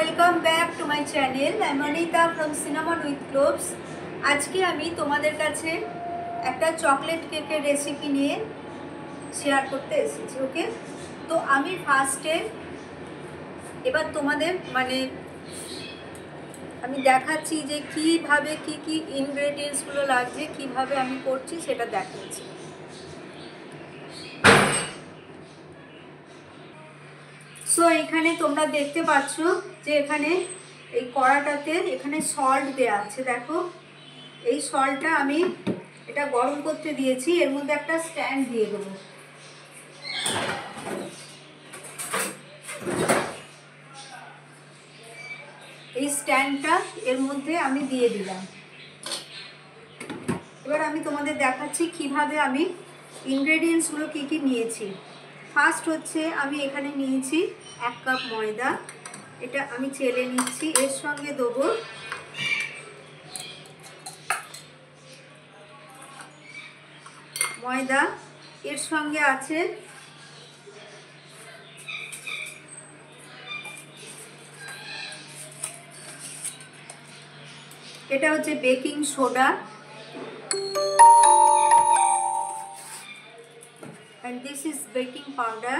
Welcome back to my channel. I am Anita from cinnamon with cloves. আজকে আমি তোমাদের কাছে একটা চকলেট কেকের রেসিপি নিয়ে শেয়ার করতে এসেছি। ওকে, তো আমি ফার্স্টে এবার তোমাদের আমি দেখাচ্ছি যে কীভাবে কী ইনগ্রেডিয়েন্টসগুলো লাগছে, কিভাবে আমি করছি সেটা দেখাচ্ছি। সো এখানে তোমরা দেখতে পাচ্ছ যে এখানে এই কড়াটাতে এখানে সল্ট দেওয়া আছে। দেখো, এই সল্টটা আমি এটা গরম করতে দিয়েছি। এর মধ্যে একটা স্ট্যান্ড দিয়ে দেবো। এই স্ট্যান্ডটা এর মধ্যে আমি দিয়ে দিলাম। এবার আমি তোমাদের দেখাচ্ছি কিভাবে আমি ইনগ্রেডিয়েন্টসগুলো কী কী নিয়েছি। ফার্স্ট হচ্ছে আমি এখানে নিয়েছি 1 কাপ ময়দা। এটা আমি চেলে নিচ্ছি। এর সঙ্গে দেবো ময়দা, এর সঙ্গে আছে এটা হচ্ছে baking soda, and this is baking powder.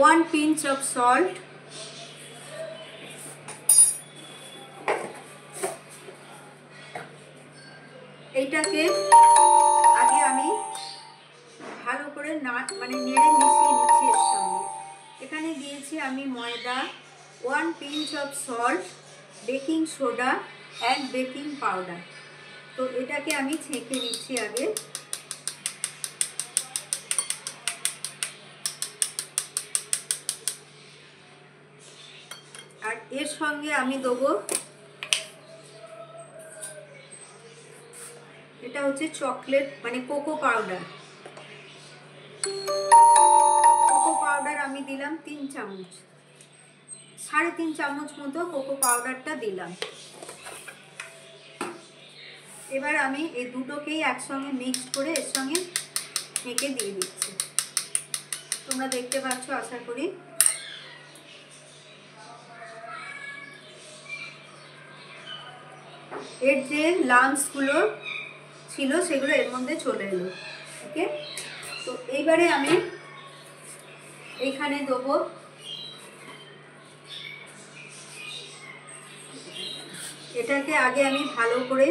One pinch of salt. এইটাকে আগে আমি ভালো করে নেড়ে মিশিয়ে নিচ্ছি। এর সঙ্গে এখানে দিয়েছি আমি ময়দা, 1 pinch of salt, baking soda and baking powder. তো এটাকে আমি ছেঁকে নিচ্ছি আগে। আর এর সঙ্গে আমি দেবো এটা হচ্ছে chocolate cocoa powder. Cocoa powder আমি দিলাম 3 চামচ, 3.5 চামচ মতো কোকো পাউডারটা দিলাম। এবার আমি এই দুটোকেই একসঙ্গে মিক্স করে এর সঙ্গে মেখে দিয়ে দিচ্ছি। তোমরা দেখতে পাচ্ছ আশা করি। এর যে লাম্পসগুলো ছিল সেগুলো এর মধ্যে চলে এলো। ওকে, তো এইবারে আমি এইখানে দেবো এটাকে আগে আমি ভালো করে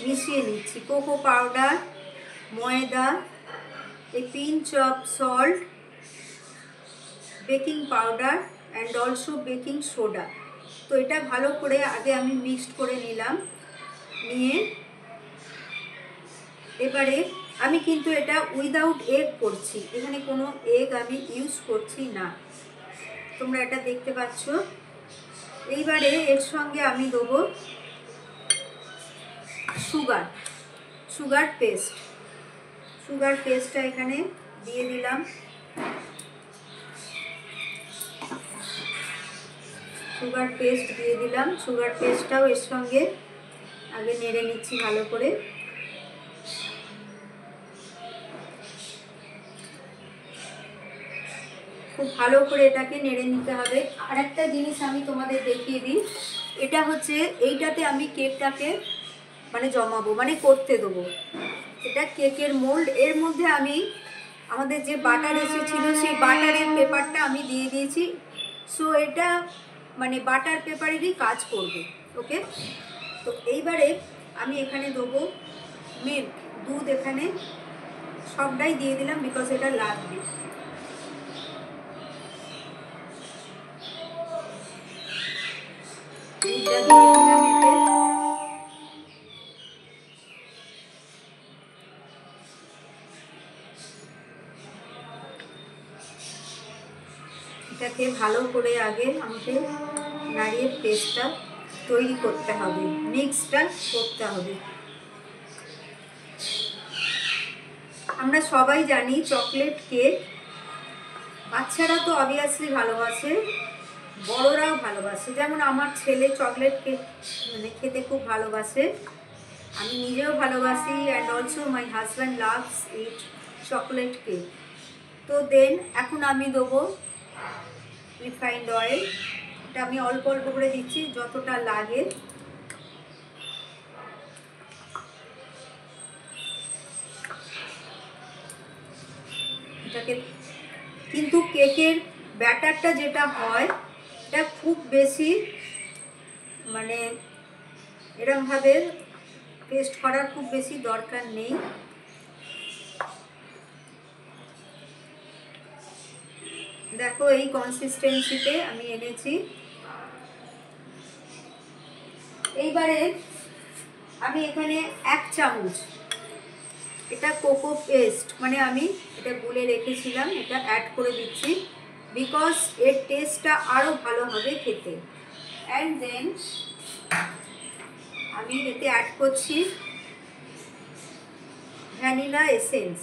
মিশিয়ে নিচ্ছি। কোকো পাউডার, ময়দা, a pinch of salt, baking powder and also baking soda. তো এটা ভালো করে আগে আমি মিক্সড করে নিলাম। নিয়ে এবারে আমি কিন্তু এটা উইদাউট এগ করছি, এখানে কোনো এগ আমি ইউজ করছি না। তোমরা এটা দেখতে পাচ্ছ। এইবারে এর সঙ্গে আমি দেবো সুগার পেস্টটা এখানে দিয়ে দিলাম। সুগার পেস্টটাও এর সঙ্গে আগে নেড়ে নিচ্ছি ভালো করে। খুব ভালো করে এটাকে নেড়ে নিতে হবে। আর একটা জিনিস আমি তোমাদের দেখিয়ে দিই, এটা হচ্ছে এইটাতে আমি কেকটাকে জমাবো, করতে দেবো। এটা কেকের মোল্ড। এর মধ্যে আমি আমাদের যে বাটার এসেছিল সেই বাটারের পেপারটা আমি দিয়ে দিয়েছি। সো এটা বাটার পেপারেরই কাজ করবে। ওকে, তো এইবারে আমি এখানে দেবো মিল্ক, দুধ। এখানে সবটাই দিয়ে দিলাম বিকজ এটা লাগবে। এটাকে ভালো করে আগে আমাকে নাড়িয়ে পেস্টটা তৈরি করতে হবে, মিক্সটা করতে হবে। আমরা সবাই জানি চকলেট কেক বাচ্চারা তো অবভিয়াসলি ভালোবাসে, বড়রাও ভালোবাসে। যেমন আমার ছেলে চকলেট কেক খেতে খুব ভালোবাসে। আমি নিজেও ভালোবাসি and also my husband loves it chocolate cake. তো দেন এখন আমি দেবো রিফাইন্ড অয়েল। এটা আমি অল্প অল্প করে দিচ্ছি যতটা লাগে। এটাকে কিন্তু কেকের ব্যাটারটা যেটা হয় এটা খুব বেশি মানে এরমভাবে পেস্ট করার খুব বেশি দরকার নেই। দেখো এই কনসিস্টেন্সিতে আমি এনেছি। এইবারে আমি এখানে 1 চামচ এটা কোকো পেস্ট মানে আমি এটা গুলে রেখেছিলাম, এটা অ্যাড করে দিচ্ছি বিকজ এর টেস্টটা আরও ভালো হবে খেতে। অ্যান্ড দেন আমি এতে অ্যাড করছি ভ্যানিলা এসেন্স।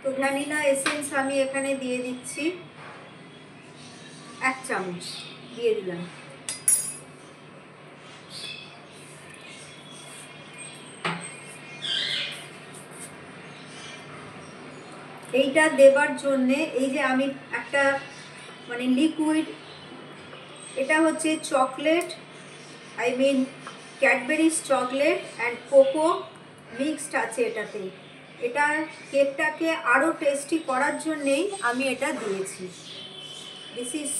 তো ভ্যানিলা এসেন্স আমি এখানে দিয়ে দিচ্ছি 1 চামচ দিয়ে দিলাম। এইটা দেবার জন্যে এই যে আমি একটা মানে লিকুইড, এটা হচ্ছে chocolate, I mean Cadbury's chocolate and cocoa mixed আছে এটাতে। এটা কেকটাকে আরও টেস্টি করার জন্যেই আমি এটা দিয়েছি। দিস ইজ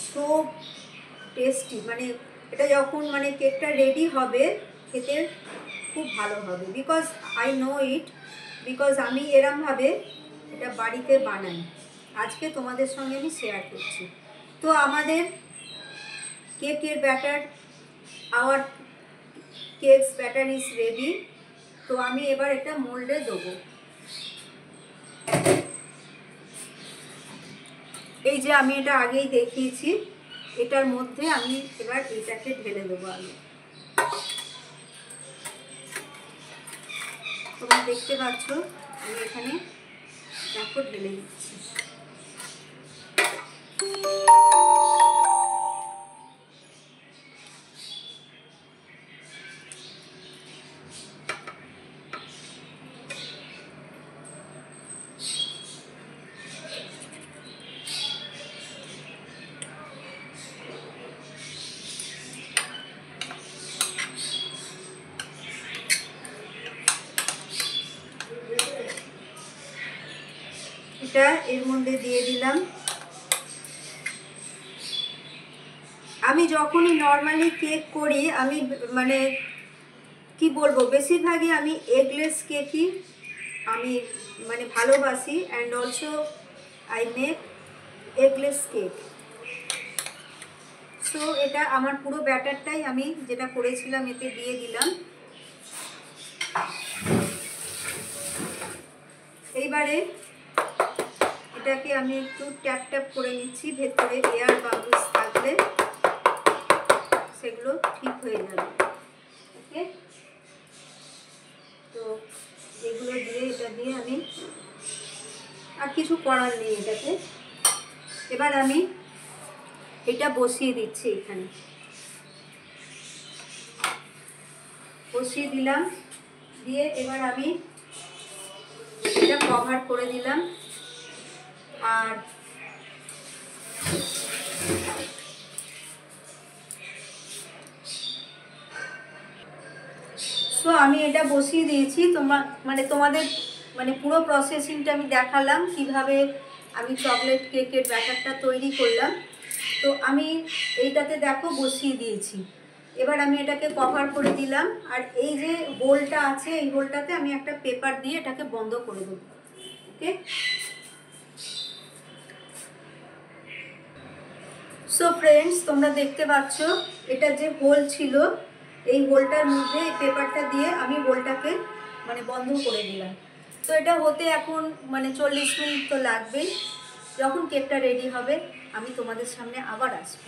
সো টেস্টি, মানে এটা যখন মানে কেকটা রেডি হবে খেতে খুব ভালো হবে because I know it, because আমি এরমভাবে এটা বাড়িতে বানাই। আজকে তোমাদের সঙ্গে আমি শেয়ার করছি। তো আমাদের কেকের batter, our cakes batter is ready. তো আমি এবার এটা মোল্ডে দেবো। এই যে আমি এটা আগেই দেখিয়েছি, এটার মধ্যে আমি এবার এটাকে ঢেলে দেবো। আমি তোমরা দেখতে পাচ্ছ আমি এখানে দেখো ঢেলে দিচ্ছি। এটা এর মধ্যে দিয়ে দিলাম। আমি যখনই নর্মালি কেক করি আমি মানে কি বলবো, বেশিরভাগই আমি এগলেস কেকই আমি মানে ভালোবাসি and also I make eggless cake. So এটা আমার পুরো ব্যাটারটাই আমি যেটা করেছিলাম এতে দিয়ে দিলাম। এইবারে এটাকে আমি একটু ট্যাপ ট্যাপ করে নিচ্ছি, ভেতরে এয়ার বাবলস থাকলে সেগুলো ঠিক হয়ে যাবে। ওকে, তো এগুলো দিয়ে এটা দিয়ে আমি আর কিছু করার নেই এটাতে। এবার আমি এটা বসিয়ে দিচ্ছি, এখানে বসিয়ে দিলাম। দিয়ে এবার আমি এটা কভার করে দিলাম। আর সো আমি এটা বসিয়ে দিয়েছি। তোমাদের মানে পুরো প্রসেসিংটা আমি দেখালাম কিভাবে আমি চকলেট কেকের ব্যাটারটা তৈরি করলাম। তো আমি এইটাতে দেখো বসিয়ে দিয়েছি। এবার আমি এটাকে কভার করে দিলাম। আর এই যে হোলটা আছে এই হোলটাতে আমি একটা পেপার দিয়ে এটাকে বন্ধ করে দেবো। ওকে, সো ফ্রেন্ডস তোমরা দেখতে পাচ্ছ এটা যে হোল ছিল এই হোলটার মধ্যে এই পেপারটা দিয়ে আমি হোলটাকে মানে বন্ধ করে দিলাম। তো এটা হতে এখন মানে 40 মিনিট তো লাগবেই। যখন কেকটা রেডি হবে আমি তোমাদের সামনে আবার আসবো।